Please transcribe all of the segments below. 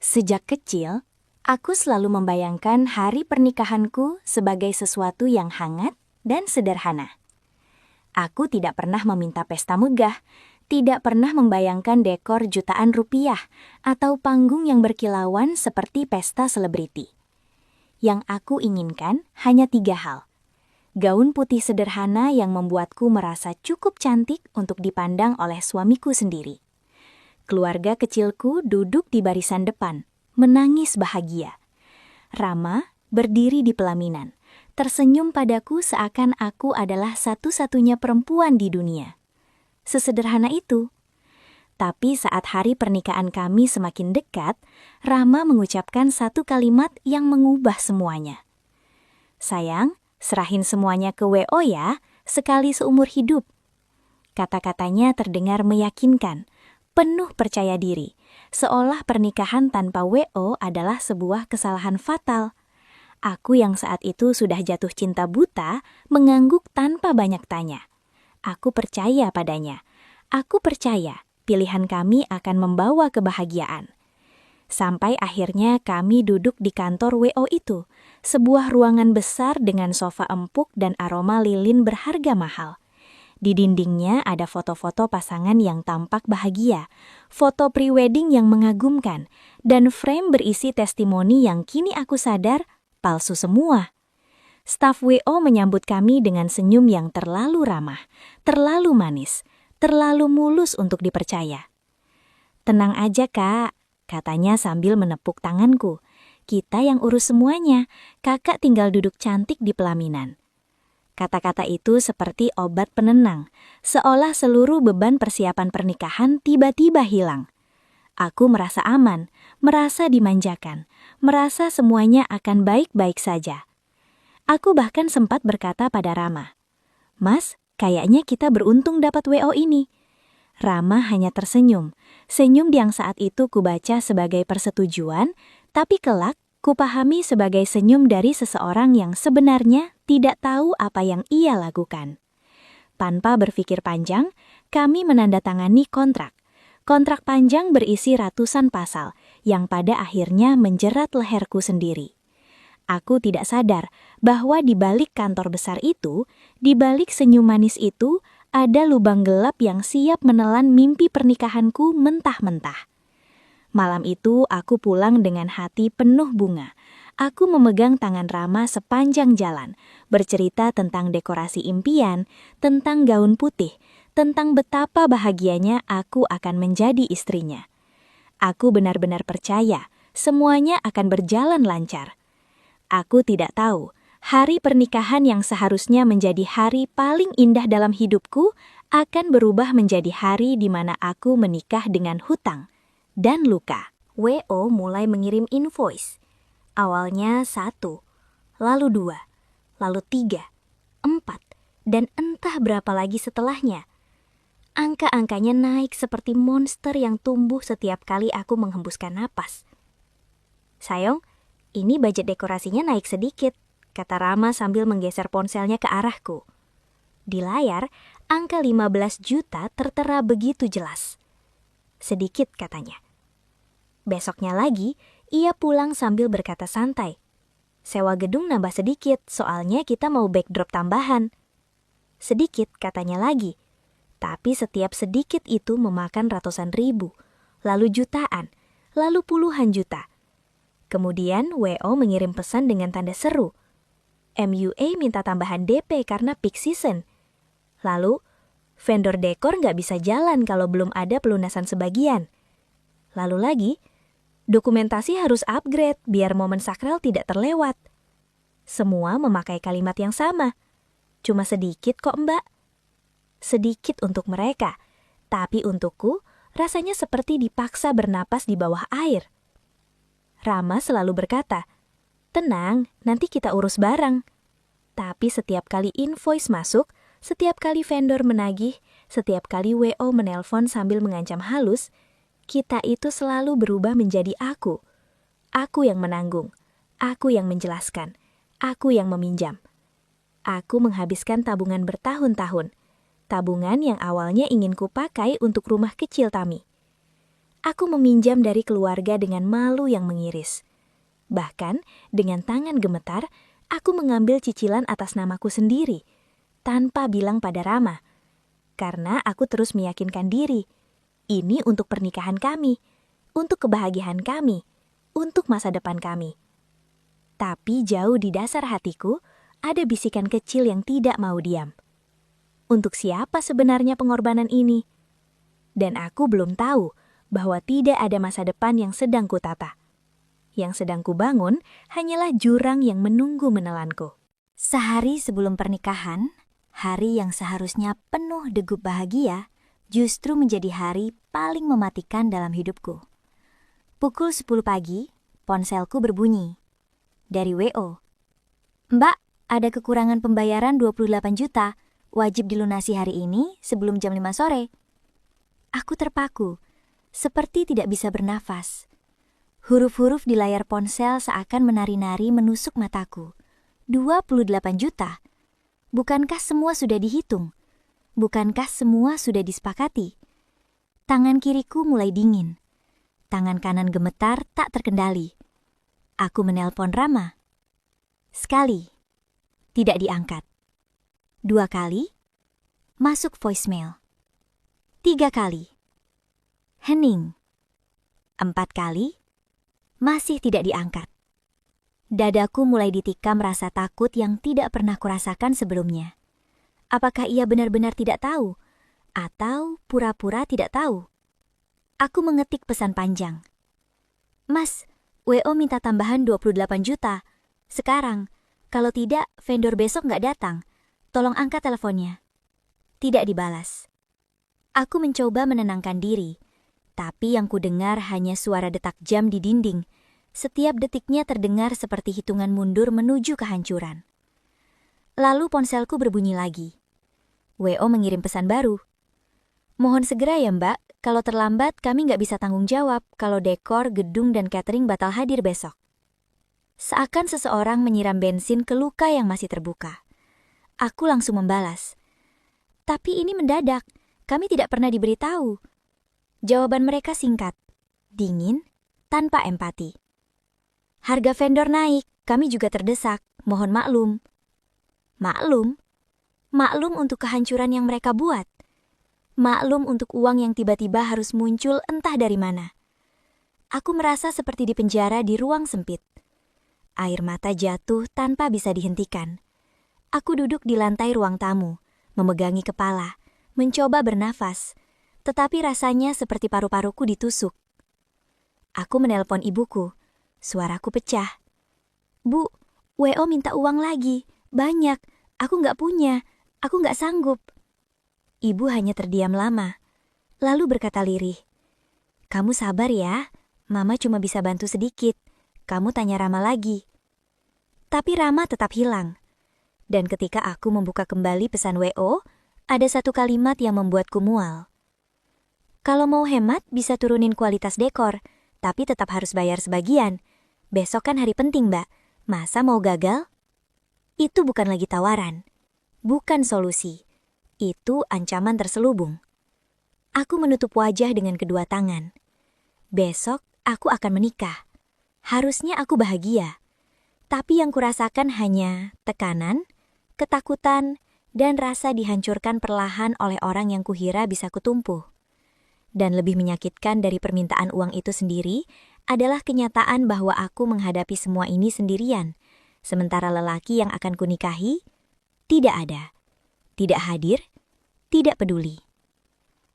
Sejak kecil, aku selalu membayangkan hari pernikahanku sebagai sesuatu yang hangat dan sederhana. Aku tidak pernah meminta pesta megah, tidak pernah membayangkan dekor jutaan rupiah atau panggung yang berkilauan seperti pesta selebriti. Yang aku inginkan hanya 3 hal. Gaun putih sederhana yang membuatku merasa cukup cantik untuk dipandang oleh suamiku sendiri. Keluarga kecilku duduk di barisan depan, menangis bahagia. Rama berdiri di pelaminan, tersenyum padaku seakan aku adalah satu-satunya perempuan di dunia. Sesederhana itu. Tapi saat hari pernikahan kami semakin dekat, Rama mengucapkan satu kalimat yang mengubah semuanya. "Sayang, serahin semuanya ke WO ya, sekali seumur hidup." Kata-katanya terdengar meyakinkan, penuh percaya diri, seolah pernikahan tanpa WO adalah sebuah kesalahan fatal. Aku yang saat itu sudah jatuh cinta buta, mengangguk tanpa banyak tanya. Aku percaya padanya. Aku percaya pilihan kami akan membawa kebahagiaan. Sampai akhirnya kami duduk di kantor WO itu, sebuah ruangan besar dengan sofa empuk dan aroma lilin berharga mahal. Di dindingnya ada foto-foto pasangan yang tampak bahagia, foto pre-wedding yang mengagumkan, dan frame berisi testimoni yang kini aku sadar palsu semua. Staf WO menyambut kami dengan senyum yang terlalu ramah, terlalu manis, terlalu mulus untuk dipercaya. "Tenang aja, Kak," katanya sambil menepuk tanganku. "Kita yang urus semuanya, Kakak tinggal duduk cantik di pelaminan." Kata-kata itu seperti obat penenang, seolah seluruh beban persiapan pernikahan tiba-tiba hilang. Aku merasa aman, merasa dimanjakan, merasa semuanya akan baik-baik saja. Aku bahkan sempat berkata pada Rama, "Mas, kayaknya kita beruntung dapat WO ini." Rama hanya tersenyum, senyum yang saat itu kubaca sebagai persetujuan, tapi kelak kupahami sebagai senyum dari seseorang yang sebenarnya tidak tahu apa yang ia lakukan. Tanpa berpikir panjang, kami menandatangani kontrak. Kontrak panjang berisi ratusan pasal yang pada akhirnya menjerat leherku sendiri. Aku tidak sadar bahwa di balik kantor besar itu, di balik senyum manis itu, ada lubang gelap yang siap menelan mimpi pernikahanku mentah-mentah. Malam itu aku pulang dengan hati penuh bunga. Aku memegang tangan Rama sepanjang jalan, bercerita tentang dekorasi impian, tentang gaun putih, tentang betapa bahagianya aku akan menjadi istrinya. Aku benar-benar percaya semuanya akan berjalan lancar. Aku tidak tahu, hari pernikahan yang seharusnya menjadi hari paling indah dalam hidupku akan berubah menjadi hari di mana aku menikah dengan hutang dan luka. WO mulai mengirim invoice. Awalnya 1, lalu 2, lalu 3, 4, dan entah berapa lagi setelahnya. Angka-angkanya naik seperti monster yang tumbuh setiap kali aku menghembuskan napas. "Sayang, ini budget dekorasinya naik sedikit," kata Rama sambil menggeser ponselnya ke arahku. Di layar, angka 15 juta tertera begitu jelas. "Sedikit," katanya. Besoknya lagi, ia pulang sambil berkata santai, "Sewa gedung nambah sedikit, soalnya kita mau backdrop tambahan." "Sedikit," katanya lagi. Tapi setiap sedikit itu memakan ratusan ribu, lalu jutaan, lalu puluhan juta. Kemudian WO mengirim pesan dengan tanda seru. "MUA minta tambahan DP karena peak season." Lalu, "Vendor dekor nggak bisa jalan kalau belum ada pelunasan sebagian." Lalu lagi, "Dokumentasi harus upgrade biar momen sakral tidak terlewat." Semua memakai kalimat yang sama. "Cuma sedikit kok, Mbak." Sedikit untuk mereka, tapi untukku rasanya seperti dipaksa bernapas di bawah air. Rama selalu berkata, "Tenang, nanti kita urus bareng." Tapi setiap kali invoice masuk, setiap kali vendor menagih, setiap kali WO menelpon sambil mengancam halus, kita itu selalu berubah menjadi aku. Aku yang menanggung, aku yang menjelaskan, aku yang meminjam. Aku menghabiskan tabungan bertahun-tahun, tabungan yang awalnya ingin kupakai untuk rumah kecil Tami. Aku meminjam dari keluarga dengan malu yang mengiris. Bahkan, dengan tangan gemetar, aku mengambil cicilan atas namaku sendiri, tanpa bilang pada Rama. Karena aku terus meyakinkan diri, ini untuk pernikahan kami, untuk kebahagiaan kami, untuk masa depan kami. Tapi jauh di dasar hatiku, ada bisikan kecil yang tidak mau diam. Untuk siapa sebenarnya pengorbanan ini? Dan aku belum tahu bahwa tidak ada masa depan yang sedang kutata. Yang sedang kubangun hanyalah jurang yang menunggu menelanku. Sehari sebelum pernikahan, hari yang seharusnya penuh degup bahagia, justru menjadi hari paling mematikan dalam hidupku. Pukul 10 pagi, ponselku berbunyi. Dari WO. Mbak, ada kekurangan pembayaran 28 juta, wajib dilunasi hari ini sebelum jam 5 sore. Aku terpaku, seperti tidak bisa bernafas. Huruf-huruf di layar ponsel seakan menari-nari menusuk mataku. 28 juta. Bukankah semua sudah dihitung? Bukankah semua sudah disepakati? Tangan kiriku mulai dingin. Tangan kanan gemetar tak terkendali. Aku menelpon Rama. Sekali. Tidak diangkat. 2 kali. Masuk voicemail. 3 kali. Hening. 4 kali. Masih tidak diangkat. Dadaku mulai ditikam rasa takut yang tidak pernah kurasakan sebelumnya. Apakah ia benar-benar tidak tahu? Atau pura-pura tidak tahu? Aku mengetik pesan panjang. Mas, WO minta tambahan 28 juta. Sekarang, kalau tidak, vendor besok nggak datang. Tolong angkat teleponnya. Tidak dibalas. Aku mencoba menenangkan diri. Tapi yang kudengar hanya suara detak jam di dinding. Setiap detiknya terdengar seperti hitungan mundur menuju kehancuran. Lalu ponselku berbunyi lagi. WO mengirim pesan baru. Mohon segera ya mbak, kalau terlambat kami nggak bisa tanggung jawab kalau dekor, gedung, dan catering batal hadir besok. Seakan seseorang menyiram bensin ke luka yang masih terbuka. Aku langsung membalas. Tapi ini mendadak, kami tidak pernah diberitahu. Jawaban mereka singkat, dingin, tanpa empati. Harga vendor naik, kami juga terdesak, mohon maklum. Maklum? Maklum untuk kehancuran yang mereka buat. Maklum untuk uang yang tiba-tiba harus muncul entah dari mana. Aku merasa seperti di penjara di ruang sempit. Air mata jatuh tanpa bisa dihentikan. Aku duduk di lantai ruang tamu, memegangi kepala, mencoba bernafas. Tetapi rasanya seperti paru-paruku ditusuk. Aku menelpon ibuku. Suaraku pecah. Bu, WO minta uang lagi. Banyak. Aku nggak punya. Aku nggak sanggup. Ibu hanya terdiam lama. Lalu berkata lirih. Kamu sabar ya. Mama cuma bisa bantu sedikit. Kamu tanya Rama lagi. Tapi Rama tetap hilang. Dan ketika aku membuka kembali pesan WO, ada satu kalimat yang membuatku mual. Kalau mau hemat, bisa turunin kualitas dekor, tapi tetap harus bayar sebagian. Besok kan hari penting, Mbak. Masa mau gagal? Itu bukan lagi tawaran. Bukan solusi. Itu ancaman terselubung. Aku menutup wajah dengan kedua tangan. Besok, aku akan menikah. Harusnya aku bahagia. Tapi yang kurasakan hanya tekanan, ketakutan, dan rasa dihancurkan perlahan oleh orang yang kuhira bisa kutumpuh. Dan lebih menyakitkan dari permintaan uang itu sendiri adalah kenyataan bahwa aku menghadapi semua ini sendirian, sementara lelaki yang akan kunikahi tidak ada, tidak hadir, tidak peduli.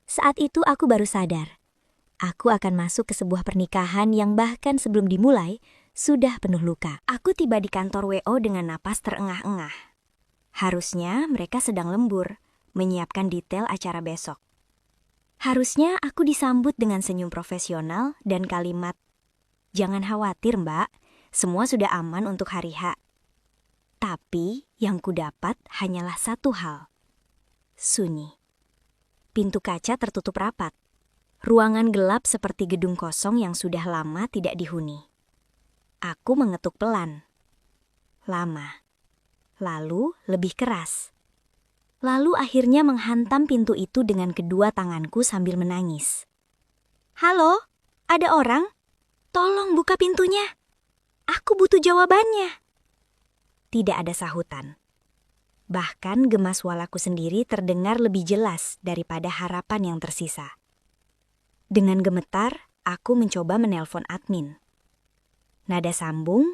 Saat itu aku baru sadar, aku akan masuk ke sebuah pernikahan yang bahkan sebelum dimulai sudah penuh luka. Aku tiba di kantor WO dengan napas terengah-engah. Harusnya mereka sedang lembur, menyiapkan detail acara besok. Harusnya aku disambut dengan senyum profesional dan kalimat, "Jangan khawatir mbak, semua sudah aman untuk hari H." Tapi yang kudapat hanyalah satu hal. Sunyi. Pintu kaca tertutup rapat. Ruangan gelap seperti gedung kosong yang sudah lama tidak dihuni. Aku mengetuk pelan. Lama. Lalu lebih keras. Lalu akhirnya menghantam pintu itu dengan kedua tanganku sambil menangis. "Halo, Ada orang? Tolong buka pintunya. Aku butuh jawabannya. Tidak ada sahutan. Bahkan gema suaraku sendiri terdengar lebih jelas daripada harapan yang tersisa. Dengan gemetar, aku mencoba menelpon admin. Nada sambung,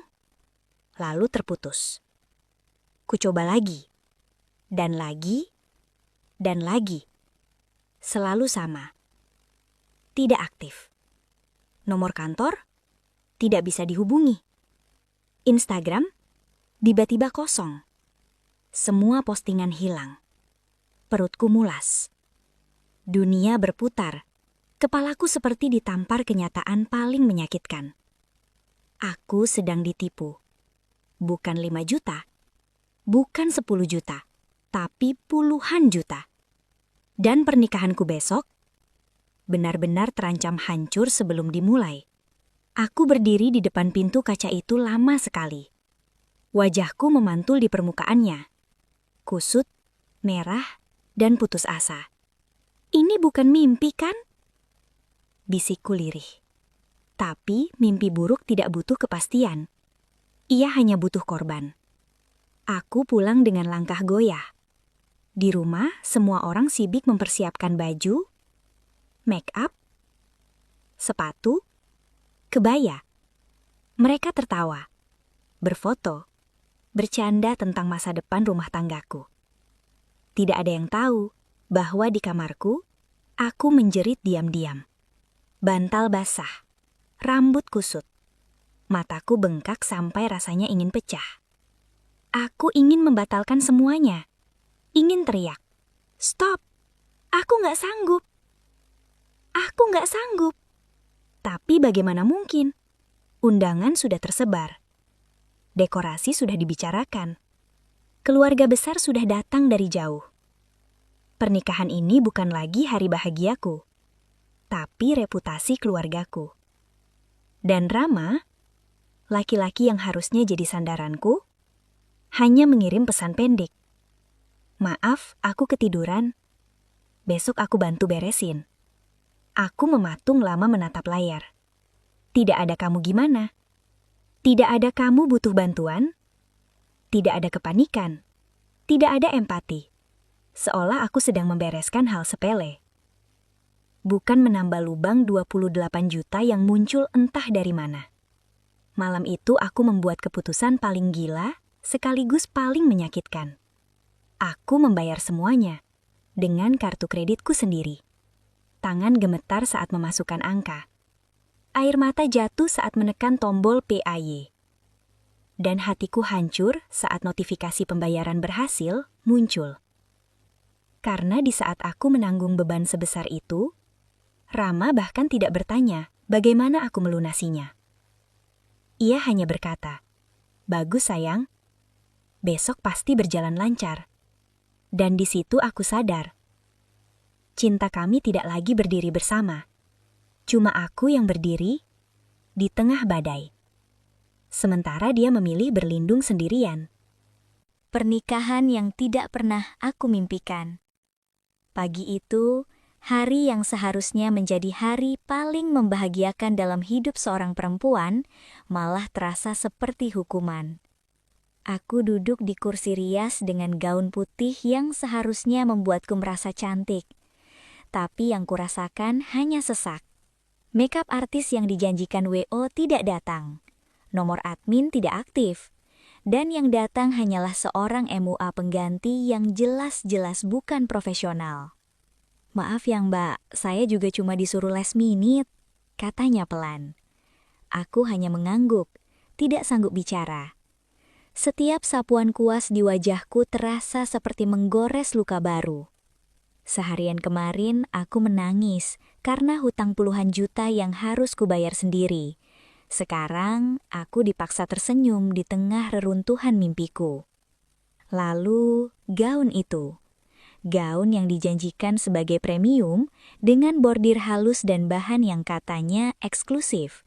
lalu terputus. Kucoba lagi, dan lagi, dan lagi. Selalu sama. Tidak aktif. Nomor kantor tidak bisa dihubungi. Instagram tiba-tiba kosong. Semua postingan hilang. Perutku mulas. Dunia berputar. Kepalaku seperti ditampar kenyataan paling menyakitkan. Aku sedang ditipu. Bukan 5 juta, bukan 10 juta, tapi puluhan juta. Dan pernikahanku besok benar-benar terancam hancur sebelum dimulai. Aku berdiri di depan pintu kaca itu lama sekali. Wajahku memantul di permukaannya. Kusut, merah, dan putus asa. Ini bukan mimpi, kan? Bisikku lirih. Tapi mimpi buruk tidak butuh kepastian. Ia hanya butuh korban. Aku pulang dengan langkah goyah. Di rumah, semua orang sibuk mempersiapkan baju, make up, sepatu, kebaya. Mereka tertawa, berfoto, bercanda tentang masa depan rumah tanggaku. Tidak ada yang tahu bahwa di kamarku, aku menjerit diam-diam. Bantal basah, rambut kusut, mataku bengkak sampai rasanya ingin pecah. Aku ingin membatalkan semuanya. Ingin teriak, "Stop! Aku nggak sanggup! Aku nggak sanggup!" Tapi bagaimana mungkin? Undangan sudah tersebar. Dekorasi sudah dibicarakan. Keluarga besar sudah datang dari jauh. Pernikahan ini bukan lagi hari bahagiaku, tapi reputasi keluargaku. Dan Rama, laki-laki yang harusnya jadi sandaranku, hanya mengirim pesan pendek. "Maaf, aku ketiduran. Besok aku bantu beresin." Aku mematung lama menatap layar. Tidak ada kamu gimana? Tidak ada kamu butuh bantuan? Tidak ada kepanikan. Tidak ada empati. Seolah aku sedang membereskan hal sepele. Bukan menambah lubang 28 juta yang muncul entah dari mana. Malam itu aku membuat keputusan paling gila sekaligus paling menyakitkan. Aku membayar semuanya dengan kartu kreditku sendiri. Tangan gemetar saat memasukkan angka. Air mata jatuh saat menekan tombol PAY. Dan hatiku hancur saat notifikasi pembayaran berhasil muncul. Karena di saat aku menanggung beban sebesar itu, Rama bahkan tidak bertanya bagaimana aku melunasinya. Ia hanya berkata, "Bagus sayang, besok pasti berjalan lancar." Dan di situ aku sadar, cinta kami tidak lagi berdiri bersama. Cuma aku yang berdiri di tengah badai. Sementara dia memilih berlindung sendirian. Pernikahan yang tidak pernah aku mimpikan. Pagi itu, hari yang seharusnya menjadi hari paling membahagiakan dalam hidup seorang perempuan, malah terasa seperti hukuman. Aku duduk di kursi rias dengan gaun putih yang seharusnya membuatku merasa cantik. Tapi yang kurasakan hanya sesak. Makeup artis yang dijanjikan WO tidak datang. Nomor admin tidak aktif. Dan yang datang hanyalah seorang MUA pengganti yang jelas-jelas bukan profesional. "Maaf ya Mbak, saya juga cuma disuruh last minute," katanya pelan. Aku hanya mengangguk, tidak sanggup bicara. Setiap sapuan kuas di wajahku terasa seperti menggores luka baru. Seharian kemarin aku menangis karena hutang puluhan juta yang harus kubayar sendiri. Sekarang aku dipaksa tersenyum di tengah reruntuhan mimpiku. Lalu gaun itu. Gaun yang dijanjikan sebagai premium dengan bordir halus dan bahan yang katanya eksklusif.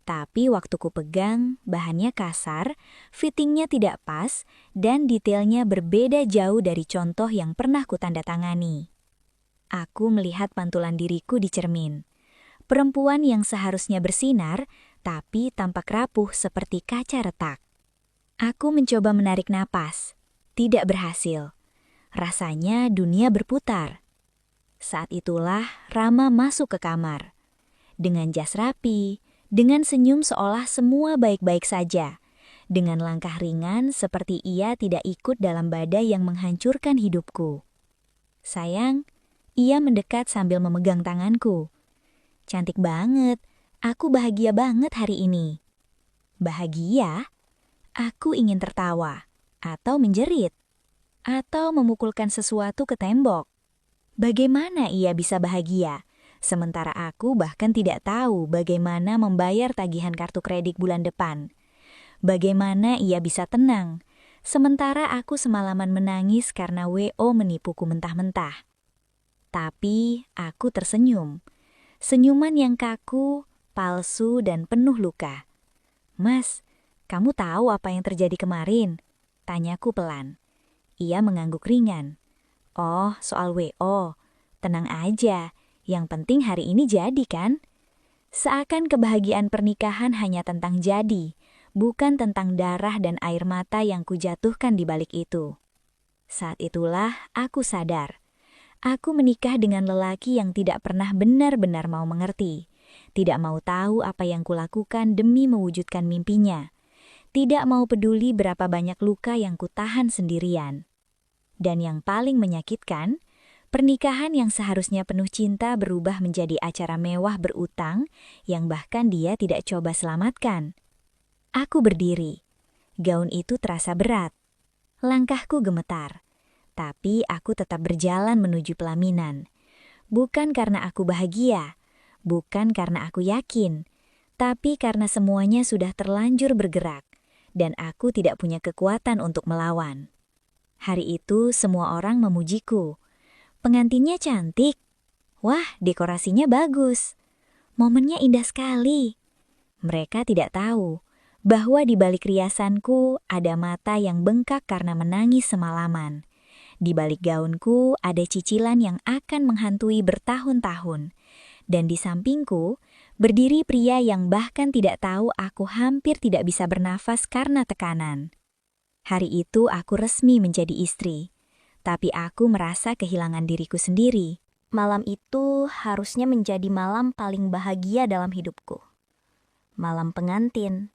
Tapi waktu ku pegang, bahannya kasar, fittingnya tidak pas, dan detailnya berbeda jauh dari contoh yang pernah kutandatangani. Aku melihat pantulan diriku di cermin. Perempuan yang seharusnya bersinar, tapi tampak rapuh seperti kaca retak. Aku mencoba menarik napas. Tidak berhasil. Rasanya dunia berputar. Saat itulah Rama masuk ke kamar. Dengan jas rapi, dengan senyum seolah semua baik-baik saja. Dengan langkah ringan seperti ia tidak ikut dalam badai yang menghancurkan hidupku. Sayang, ia mendekat sambil memegang tanganku. Cantik banget, aku bahagia banget hari ini. Bahagia? Aku ingin tertawa, atau menjerit, atau memukulkan sesuatu ke tembok. Bagaimana ia bisa bahagia? Sementara aku bahkan tidak tahu bagaimana membayar tagihan kartu kredit bulan depan. Bagaimana ia bisa tenang, sementara aku semalaman menangis karena WO menipuku mentah-mentah. Tapi aku tersenyum. Senyuman yang kaku, palsu, dan penuh luka. Mas, kamu tahu apa yang terjadi kemarin? Tanyaku pelan. Ia mengangguk ringan. Oh, soal WO. Tenang aja, yang penting hari ini jadi kan? Seakan kebahagiaan pernikahan hanya tentang jadi, bukan tentang darah dan air mata yang kujatuhkan di balik itu. Saat itulah aku sadar. Aku menikah dengan lelaki yang tidak pernah benar-benar mau mengerti. Tidak mau tahu apa yang kulakukan demi mewujudkan mimpinya. Tidak mau peduli berapa banyak luka yang kutahan sendirian. Dan yang paling menyakitkan, pernikahan yang seharusnya penuh cinta berubah menjadi acara mewah berutang yang bahkan dia tidak coba selamatkan. Aku berdiri. Gaun itu terasa berat. Langkahku gemetar. Tapi aku tetap berjalan menuju pelaminan. Bukan karena aku bahagia, bukan karena aku yakin, tapi karena semuanya sudah terlanjur bergerak, dan aku tidak punya kekuatan untuk melawan. Hari itu semua orang memujiku. Pengantinnya cantik. Wah, dekorasinya bagus. Momennya indah sekali. Mereka tidak tahu bahwa di balik riasanku ada mata yang bengkak karena menangis semalaman. Di balik gaunku ada cicilan yang akan menghantui bertahun-tahun. Dan di sampingku berdiri pria yang bahkan tidak tahu aku hampir tidak bisa bernafas karena tekanan. Hari itu aku resmi menjadi istri. Tapi aku merasa kehilangan diriku sendiri. Malam itu harusnya menjadi malam paling bahagia dalam hidupku. Malam pengantin.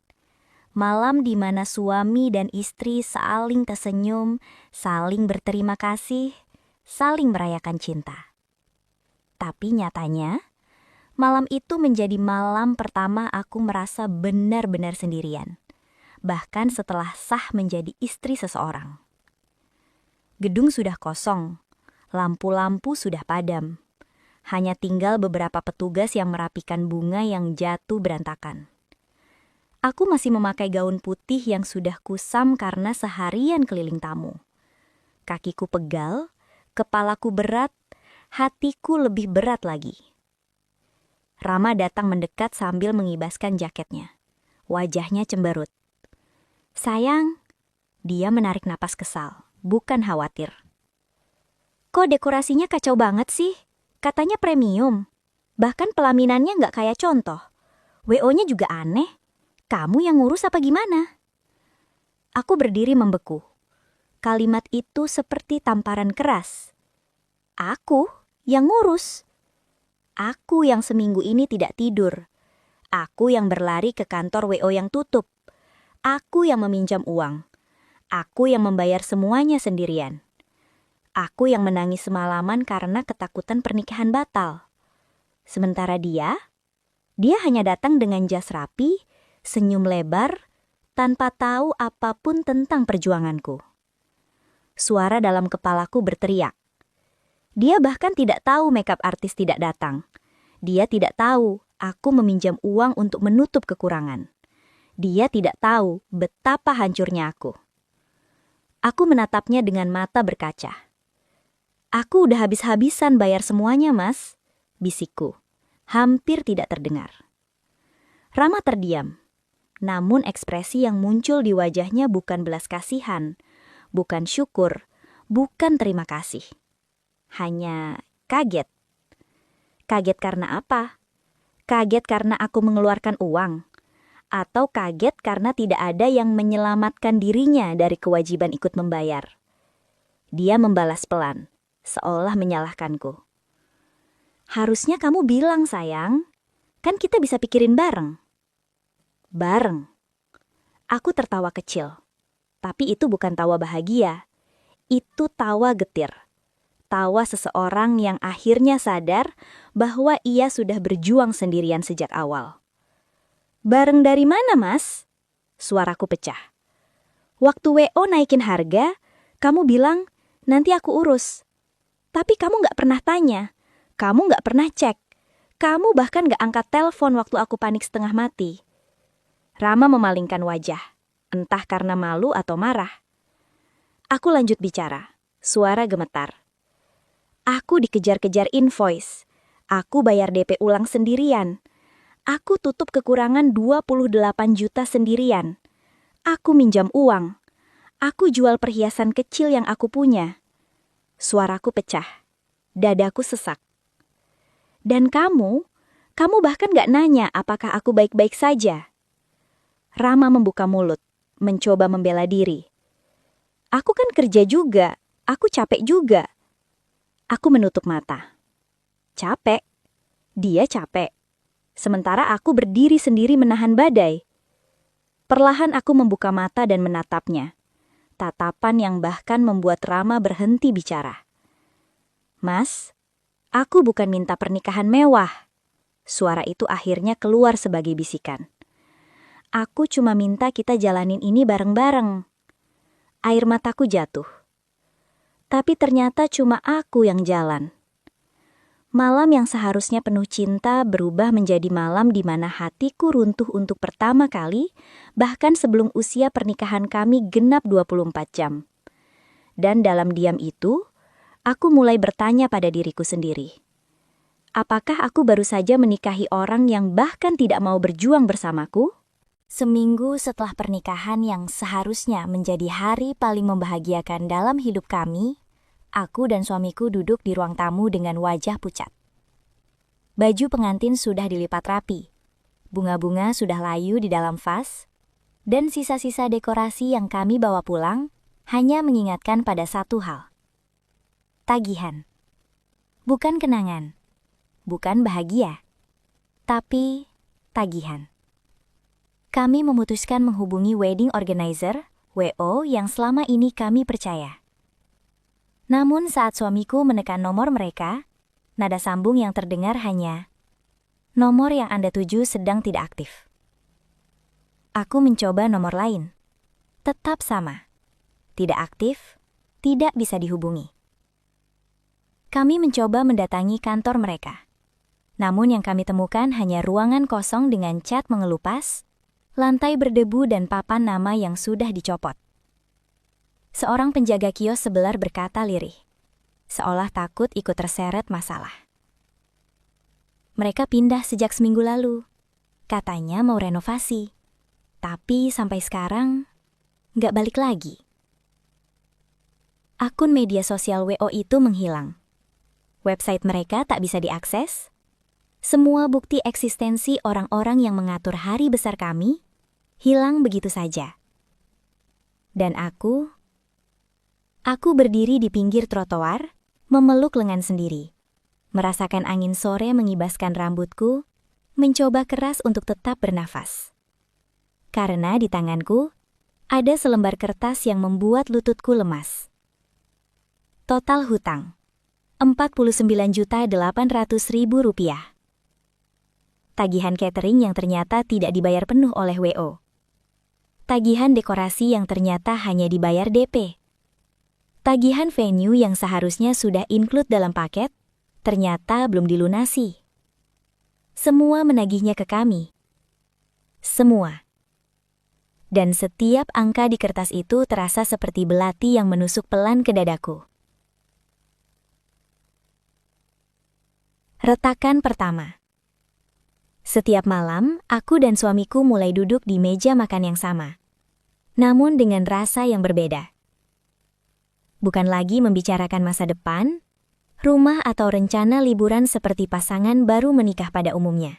Malam di mana suami dan istri saling tersenyum, saling berterima kasih, saling merayakan cinta. Tapi nyatanya, malam itu menjadi malam pertama aku merasa benar-benar sendirian. Bahkan setelah sah menjadi istri seseorang. Gedung sudah kosong, lampu-lampu sudah padam. Hanya tinggal beberapa petugas yang merapikan bunga yang jatuh berantakan. Aku masih memakai gaun putih yang sudah kusam karena seharian keliling tamu. Kakiku pegal, kepalaku berat, hatiku lebih berat lagi. Rama datang mendekat sambil mengibaskan jaketnya. Wajahnya cemberut. Sayang, dia menarik napas kesal, bukan khawatir. Kok dekorasinya kacau banget sih? Katanya premium. Bahkan pelaminannya nggak kayak contoh. WO-nya juga aneh. Kamu yang ngurus apa gimana? Aku berdiri membeku. Kalimat itu seperti tamparan keras. Aku yang ngurus. Aku yang seminggu ini tidak tidur. Aku yang berlari ke kantor WO yang tutup. Aku yang meminjam uang. Aku yang membayar semuanya sendirian. Aku yang menangis semalaman karena ketakutan pernikahan batal. Sementara dia hanya datang dengan jas rapi, senyum lebar, tanpa tahu apapun tentang perjuanganku. Suara dalam kepalaku berteriak. Dia bahkan tidak tahu makeup artis tidak datang. Dia tidak tahu aku meminjam uang untuk menutup kekurangan. Dia tidak tahu betapa hancurnya aku. Aku menatapnya dengan mata berkaca. Aku udah habis-habisan bayar semuanya, Mas, bisikku. Hampir tidak terdengar. Rama terdiam. Namun ekspresi yang muncul di wajahnya bukan belas kasihan, bukan syukur, bukan terima kasih. Hanya kaget. Kaget karena apa? Kaget karena aku mengeluarkan uang? Atau kaget karena tidak ada yang menyelamatkan dirinya dari kewajiban ikut membayar? Dia membalas pelan, seolah menyalahkanku. Harusnya kamu bilang, sayang. Kan kita bisa pikirin bareng. Bareng. Aku tertawa kecil. Tapi itu bukan tawa bahagia. Itu tawa getir. Tawa seseorang yang akhirnya sadar bahwa ia sudah berjuang sendirian sejak awal. Bareng dari mana, Mas? Suaraku pecah. Waktu WO naikin harga, kamu bilang, nanti aku urus. Tapi kamu gak pernah tanya. Kamu gak pernah cek. Kamu bahkan gak angkat telepon waktu aku panik setengah mati. Rama memalingkan wajah, entah karena malu atau marah. Aku lanjut bicara, suara gemetar. Aku dikejar-kejar invoice. Aku bayar DP ulang sendirian. Aku tutup kekurangan 28 juta sendirian. Aku minjam uang. Aku jual perhiasan kecil yang aku punya. Suaraku pecah. Dadaku sesak. Dan kamu bahkan gak nanya apakah aku baik-baik saja. Rama membuka mulut, mencoba membela diri. Aku kan kerja juga, aku capek juga. Aku menutup mata. Capek? Dia capek. Sementara aku berdiri sendiri menahan badai. Perlahan aku membuka mata dan menatapnya. Tatapan yang bahkan membuat Rama berhenti bicara. Mas, aku bukan minta pernikahan mewah. Suara itu akhirnya keluar sebagai bisikan. Aku cuma minta kita jalanin ini bareng-bareng. Air mataku jatuh. Tapi ternyata cuma aku yang jalan. Malam yang seharusnya penuh cinta berubah menjadi malam di mana hatiku runtuh untuk pertama kali, bahkan sebelum usia pernikahan kami genap 24 jam. Dan dalam diam itu, aku mulai bertanya pada diriku sendiri. Apakah aku baru saja menikahi orang yang bahkan tidak mau berjuang bersamaku? Seminggu setelah pernikahan yang seharusnya menjadi hari paling membahagiakan dalam hidup kami, aku dan suamiku duduk di ruang tamu dengan wajah pucat. Baju pengantin sudah dilipat rapi, bunga-bunga sudah layu di dalam vas, dan sisa-sisa dekorasi yang kami bawa pulang hanya mengingatkan pada satu hal. Tagihan. Bukan kenangan, bukan bahagia, tapi tagihan. Kami memutuskan menghubungi wedding organizer, WO, yang selama ini kami percaya. Namun saat suamiku menekan nomor mereka, nada sambung yang terdengar hanya, nomor yang Anda tuju sedang tidak aktif. Aku mencoba nomor lain. Tetap sama. Tidak aktif, tidak bisa dihubungi. Kami mencoba mendatangi kantor mereka. Namun yang kami temukan hanya ruangan kosong dengan cat mengelupas, lantai berdebu dan papan nama yang sudah dicopot. Seorang penjaga kios sebelah berkata lirih, seolah takut ikut terseret masalah. Mereka pindah sejak seminggu lalu. Katanya mau renovasi. Tapi sampai sekarang, nggak balik lagi. Akun media sosial WO itu menghilang. Website mereka tak bisa diakses. Semua bukti eksistensi orang-orang yang mengatur hari besar kami hilang begitu saja. Dan aku berdiri di pinggir trotoar, memeluk lengan sendiri, merasakan angin sore mengibaskan rambutku, mencoba keras untuk tetap bernafas. Karena di tanganku ada selembar kertas yang membuat lututku lemas. Total hutang, Rp49.800.000. Tagihan catering yang ternyata tidak dibayar penuh oleh WO. Tagihan dekorasi yang ternyata hanya dibayar DP. Tagihan venue yang seharusnya sudah include dalam paket, ternyata belum dilunasi. Semua menagihnya ke kami. Semua. Dan setiap angka di kertas itu terasa seperti belati yang menusuk pelan ke dadaku. Retakan pertama. Setiap malam, aku dan suamiku mulai duduk di meja makan yang sama. Namun dengan rasa yang berbeda. Bukan lagi membicarakan masa depan, rumah atau rencana liburan seperti pasangan baru menikah pada umumnya.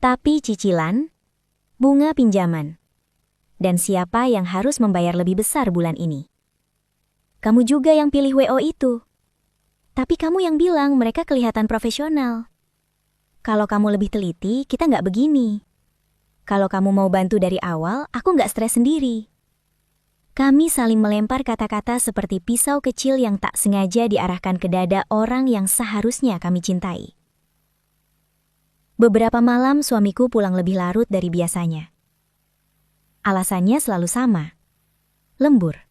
Tapi cicilan, bunga pinjaman, dan siapa yang harus membayar lebih besar bulan ini? Kamu juga yang pilih WO itu. Tapi kamu yang bilang mereka kelihatan profesional. Kalau kamu lebih teliti, kita nggak begini. Kalau kamu mau bantu dari awal, aku nggak stres sendiri. Kami saling melempar kata-kata seperti pisau kecil yang tak sengaja diarahkan ke dada orang yang seharusnya kami cintai. Beberapa malam suamiku pulang lebih larut dari biasanya. Alasannya selalu sama, lembur.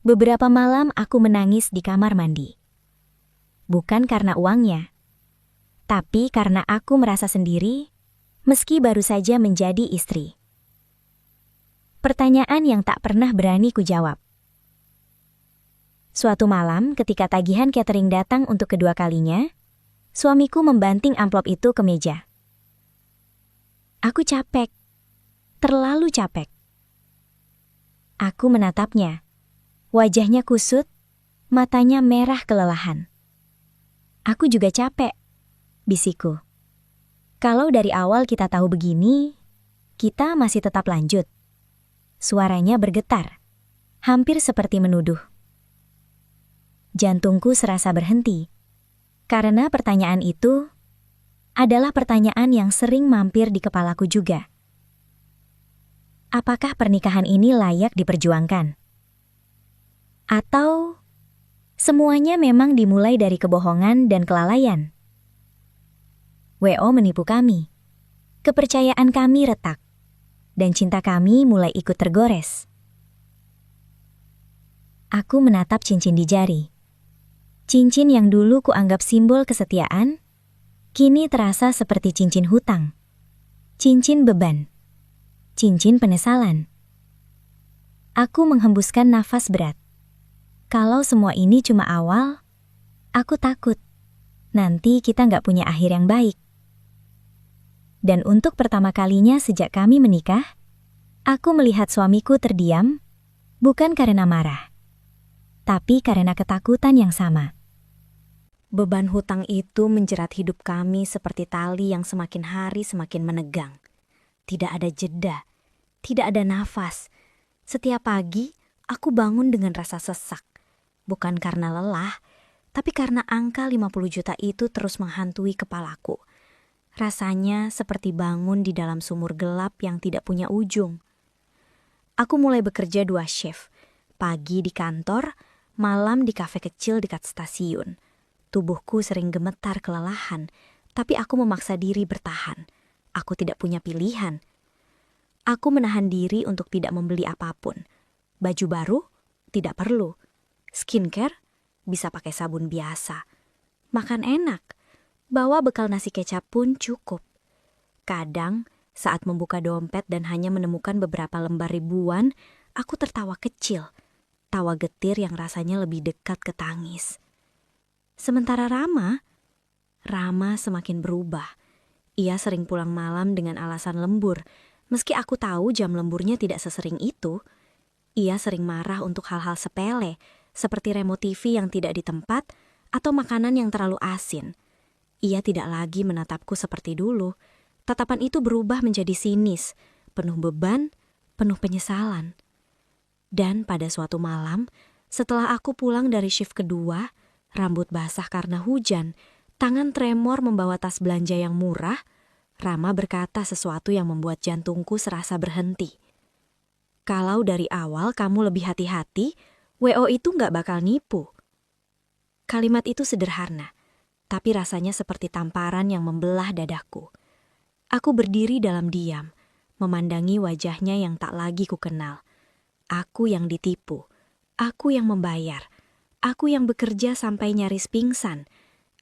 Beberapa malam aku menangis di kamar mandi. Bukan karena uangnya, tapi karena aku merasa sendiri, meski baru saja menjadi istri. Pertanyaan yang tak pernah berani kujawab. Suatu malam ketika tagihan catering datang untuk kedua kalinya, suamiku membanting amplop itu ke meja. Aku capek, terlalu capek. Aku menatapnya. Wajahnya kusut, matanya merah kelelahan. Aku juga capek, bisikku. Kalau dari awal kita tahu begini, kita masih tetap lanjut. Suaranya bergetar, hampir seperti menuduh. Jantungku serasa berhenti. Karena pertanyaan itu adalah pertanyaan yang sering mampir di kepalaku juga. Apakah pernikahan ini layak diperjuangkan? Atau semuanya memang dimulai dari kebohongan dan kelalaian? WO menipu kami. Kepercayaan kami retak. Dan cinta kami mulai ikut tergores. Aku menatap cincin di jari. Cincin yang dulu kuanggap simbol kesetiaan, kini terasa seperti cincin hutang. Cincin beban. Cincin penyesalan. Aku menghembuskan nafas berat. Kalau semua ini cuma awal, aku takut. Nanti kita nggak punya akhir yang baik. Dan untuk pertama kalinya sejak kami menikah, aku melihat suamiku terdiam, bukan karena marah, tapi karena ketakutan yang sama. Beban hutang itu menjerat hidup kami seperti tali yang semakin hari semakin menegang. Tidak ada jeda, tidak ada nafas. Setiap pagi, aku bangun dengan rasa sesak. Bukan karena lelah, tapi karena angka 50 juta itu terus menghantui kepalaku. Rasanya seperti bangun di dalam sumur gelap yang tidak punya ujung. Aku mulai bekerja 2 shift, pagi di kantor, malam di kafe kecil dekat stasiun. Tubuhku sering gemetar kelelahan, tapi aku memaksa diri bertahan. Aku tidak punya pilihan. Aku menahan diri untuk tidak membeli apapun. Baju baru? Tidak perlu. Skincare? Bisa pakai sabun biasa. Makan enak. Bawa bekal nasi kecap pun cukup. Kadang, saat membuka dompet dan hanya menemukan beberapa lembar ribuan, aku tertawa kecil. Tawa getir yang rasanya lebih dekat ke tangis. Sementara Rama semakin berubah. Ia sering pulang malam dengan alasan lembur. Meski aku tahu jam lemburnya tidak sesering itu. Ia sering marah untuk hal-hal sepele, seperti remote TV yang tidak di tempat atau makanan yang terlalu asin. Ia tidak lagi menatapku seperti dulu. Tatapan itu berubah menjadi sinis, penuh beban, penuh penyesalan. Dan pada suatu malam, setelah aku pulang dari shift kedua, rambut basah karena hujan, tangan tremor membawa tas belanja yang murah, Rama berkata sesuatu yang membuat jantungku serasa berhenti. Kalau dari awal kamu lebih hati-hati, WO itu nggak bakal nipu. Kalimat itu sederhana, tapi rasanya seperti tamparan yang membelah dadaku. Aku berdiri dalam diam, memandangi wajahnya yang tak lagi kukenal. Aku yang ditipu, aku yang membayar. Aku yang bekerja sampai nyaris pingsan.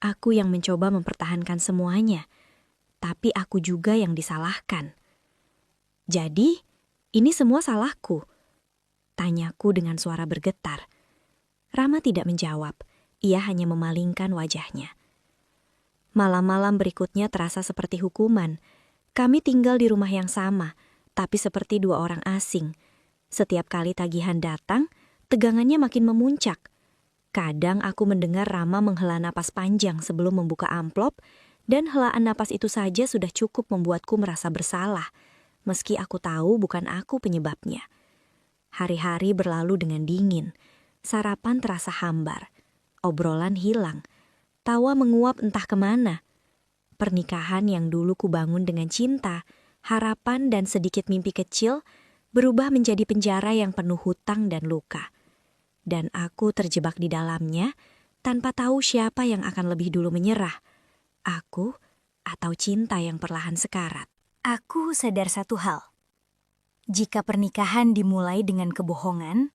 Aku yang mencoba mempertahankan semuanya. Tapi aku juga yang disalahkan. Jadi, ini semua salahku? Tanyaku dengan suara bergetar. Rama tidak menjawab. Ia hanya memalingkan wajahnya. Malam-malam berikutnya terasa seperti hukuman. Kami tinggal di rumah yang sama, tapi seperti 2 orang asing. Setiap kali tagihan datang, tegangannya makin memuncak. Kadang aku mendengar Rama menghela napas panjang sebelum membuka amplop, Dan helaan napas itu saja sudah cukup membuatku merasa bersalah, meski aku tahu bukan aku penyebabnya. Hari-hari berlalu dengan dingin, sarapan terasa hambar, obrolan hilang, tawa menguap entah kemana. Pernikahan yang dulu kubangun dengan cinta, harapan dan sedikit mimpi kecil berubah menjadi penjara yang penuh hutang dan luka. Dan aku terjebak di dalamnya tanpa tahu siapa yang akan lebih dulu menyerah. Aku atau cinta yang perlahan sekarat. Aku sadar satu hal. Jika pernikahan dimulai dengan kebohongan,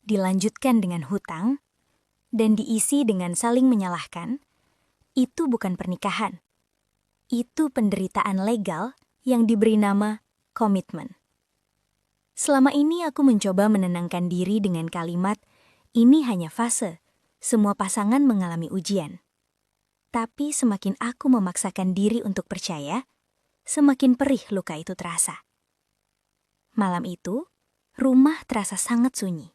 dilanjutkan dengan hutang, dan diisi dengan saling menyalahkan, itu bukan pernikahan. Itu penderitaan legal yang diberi nama komitmen. Selama ini aku mencoba menenangkan diri dengan kalimat, ini hanya fase, semua pasangan mengalami ujian. Tapi semakin aku memaksakan diri untuk percaya, semakin perih luka itu terasa. Malam itu, rumah terasa sangat sunyi.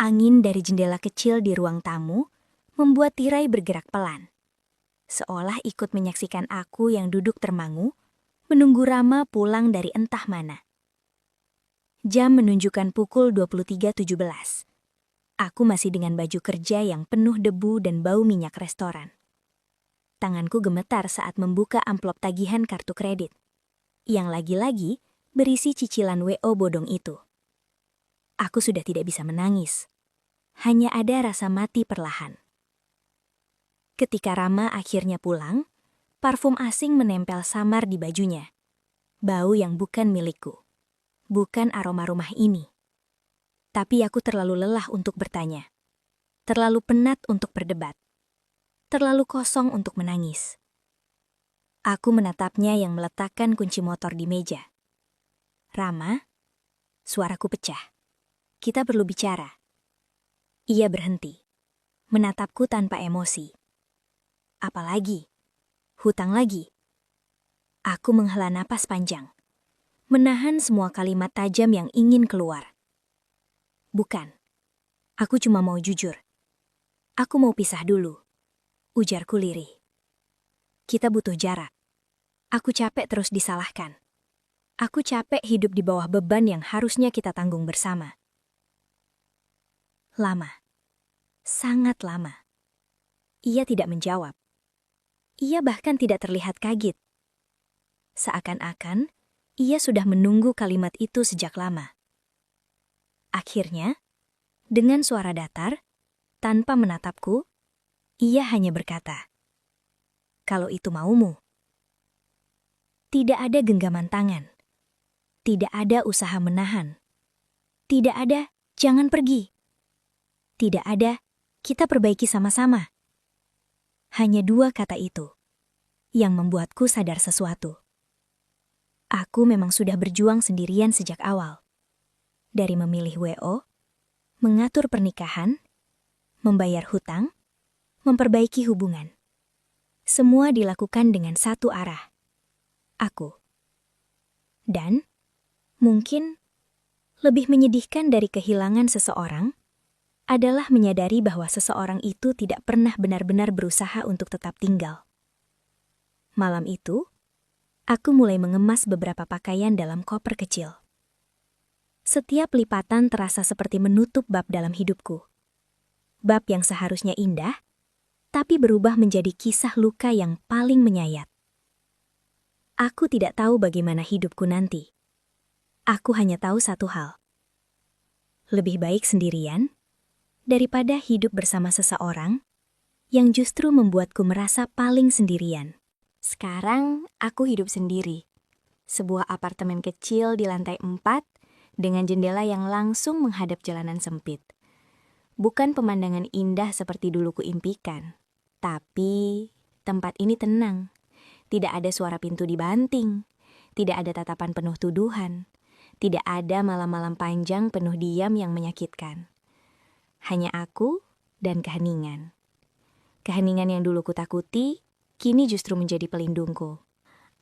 Angin dari jendela kecil di ruang tamu membuat tirai bergerak pelan. Seolah ikut menyaksikan aku yang duduk termangu, menunggu Rama pulang dari entah mana. Jam menunjukkan pukul 23.17. Aku masih dengan baju kerja yang penuh debu dan bau minyak restoran. Tanganku gemetar saat membuka amplop tagihan kartu kredit, yang lagi-lagi berisi cicilan WO bodong itu. Aku sudah tidak bisa menangis. Hanya ada rasa mati perlahan. Ketika Rama akhirnya pulang, parfum asing menempel samar di bajunya. Bau yang bukan milikku. Bukan aroma rumah ini. Tapi aku terlalu lelah untuk bertanya. Terlalu penat untuk berdebat. Terlalu kosong untuk menangis. Aku menatapnya yang meletakkan kunci motor di meja. Rama, suaraku pecah. Kita perlu bicara. Ia berhenti, menatapku tanpa emosi. Apalagi? Hutang lagi? Aku menghela napas panjang, menahan semua kalimat tajam yang ingin keluar. Bukan, aku cuma mau jujur. Aku mau pisah dulu. Ujarku lirih. Kita butuh jarak. Aku capek terus disalahkan. Aku capek hidup di bawah beban yang harusnya kita tanggung bersama. Lama. Sangat lama. Ia tidak menjawab. Ia bahkan tidak terlihat kaget. Seakan-akan, ia sudah menunggu kalimat itu sejak lama. Akhirnya, dengan suara datar, tanpa menatapku, ia hanya berkata, "Kalau itu maumu." Tidak ada genggaman tangan. Tidak ada usaha menahan. Tidak ada, "Jangan pergi." Tidak ada, "Kita perbaiki sama-sama." Hanya dua kata itu yang membuatku sadar sesuatu. Aku memang sudah berjuang sendirian sejak awal. Dari memilih WO, mengatur pernikahan, membayar hutang, memperbaiki hubungan. Semua dilakukan dengan satu arah. Aku. Dan, mungkin, lebih menyedihkan dari kehilangan seseorang adalah menyadari bahwa seseorang itu tidak pernah benar-benar berusaha untuk tetap tinggal. Malam itu, aku mulai mengemas beberapa pakaian dalam koper kecil. Setiap lipatan terasa seperti menutup bab dalam hidupku. Bab yang seharusnya indah, tapi berubah menjadi kisah luka yang paling menyayat. Aku tidak tahu bagaimana hidupku nanti. Aku hanya tahu satu hal. Lebih baik sendirian daripada hidup bersama seseorang yang justru membuatku merasa paling sendirian. Sekarang aku hidup sendiri. Sebuah apartemen kecil di lantai 4 dengan jendela yang langsung menghadap jalanan sempit. Bukan pemandangan indah seperti dulu kuimpikan. Tapi tempat ini tenang. Tidak ada suara pintu dibanting. Tidak ada tatapan penuh tuduhan. Tidak ada malam-malam panjang penuh diam yang menyakitkan. Hanya aku dan keheningan. Keheningan yang dulu kutakuti, kini justru menjadi pelindungku.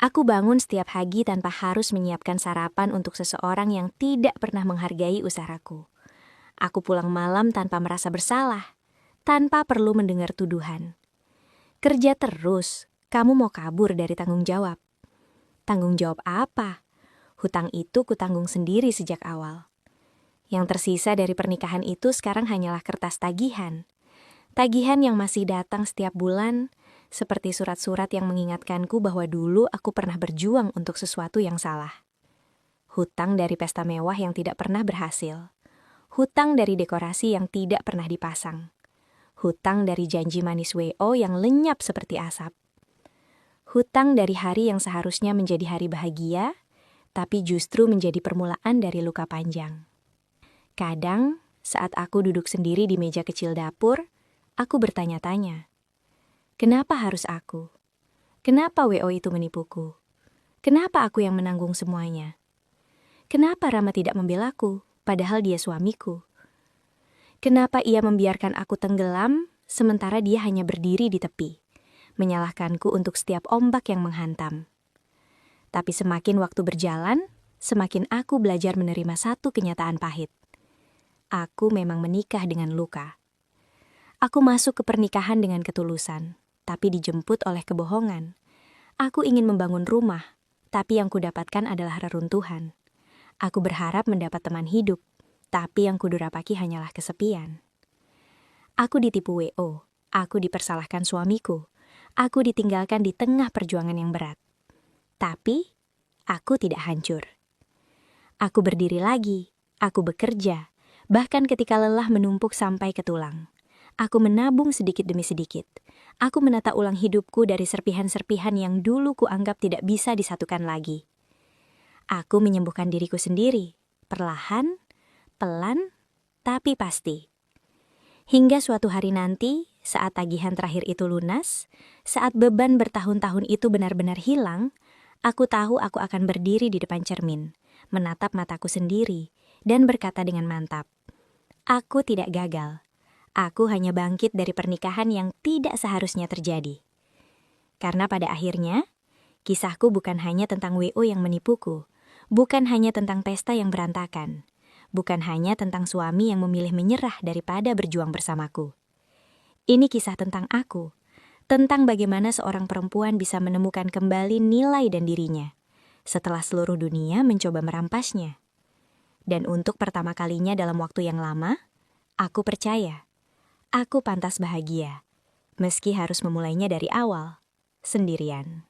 Aku bangun setiap pagi tanpa harus menyiapkan sarapan untuk seseorang yang tidak pernah menghargai usahaku. Aku pulang malam tanpa merasa bersalah, tanpa perlu mendengar tuduhan. Kerja terus, Kamu mau kabur dari tanggung jawab. Tanggung jawab apa? Hutang itu kutanggung sendiri sejak awal. Yang tersisa dari pernikahan itu sekarang hanyalah kertas tagihan. Tagihan yang masih datang setiap bulan, seperti surat-surat yang mengingatkanku bahwa dulu aku pernah berjuang untuk sesuatu yang salah. Hutang dari pesta mewah yang tidak pernah berhasil. Hutang dari dekorasi yang tidak pernah dipasang. Hutang dari janji manis WO yang lenyap seperti asap. Hutang dari hari yang seharusnya menjadi hari bahagia, tapi justru menjadi permulaan dari luka panjang. Kadang, saat aku duduk sendiri di meja kecil dapur, aku bertanya-tanya, kenapa harus aku? Kenapa WO itu menipuku? Kenapa aku yang menanggung semuanya? Kenapa Rama tidak membelaku, padahal dia suamiku? Kenapa ia membiarkan aku tenggelam, sementara dia hanya berdiri di tepi, menyalahkanku untuk setiap ombak yang menghantam? Tapi semakin waktu berjalan, semakin aku belajar menerima satu kenyataan pahit. Aku memang menikah dengan luka. Aku masuk ke pernikahan dengan ketulusan, tapi dijemput oleh kebohongan. Aku ingin membangun rumah, tapi yang kudapatkan adalah reruntuhan. Aku berharap mendapat teman hidup, tapi yang kudurapaki hanyalah kesepian. Aku ditipu WO, aku dipersalahkan suamiku, aku ditinggalkan di tengah perjuangan yang berat. Tapi, aku tidak hancur. Aku berdiri lagi, aku bekerja, bahkan ketika lelah menumpuk sampai ke tulang. Aku menabung sedikit demi sedikit. Aku menata ulang hidupku dari serpihan-serpihan yang dulu kuanggap tidak bisa disatukan lagi. Aku menyembuhkan diriku sendiri, perlahan, pelan, tapi pasti. Hingga suatu hari nanti, saat tagihan terakhir itu lunas, saat beban bertahun-tahun itu benar-benar hilang, aku tahu aku akan berdiri di depan cermin, menatap mataku sendiri, dan berkata dengan mantap, aku tidak gagal. Aku hanya bangkit dari pernikahan yang tidak seharusnya terjadi. Karena pada akhirnya, kisahku bukan hanya tentang WO yang menipuku, bukan hanya tentang pesta yang berantakan, bukan hanya tentang suami yang memilih menyerah daripada berjuang bersamaku. Ini kisah tentang aku, tentang bagaimana seorang perempuan bisa menemukan kembali nilai dan dirinya, setelah seluruh dunia mencoba merampasnya. Dan untuk pertama kalinya dalam waktu yang lama, aku percaya, aku pantas bahagia, meski harus memulainya dari awal, sendirian.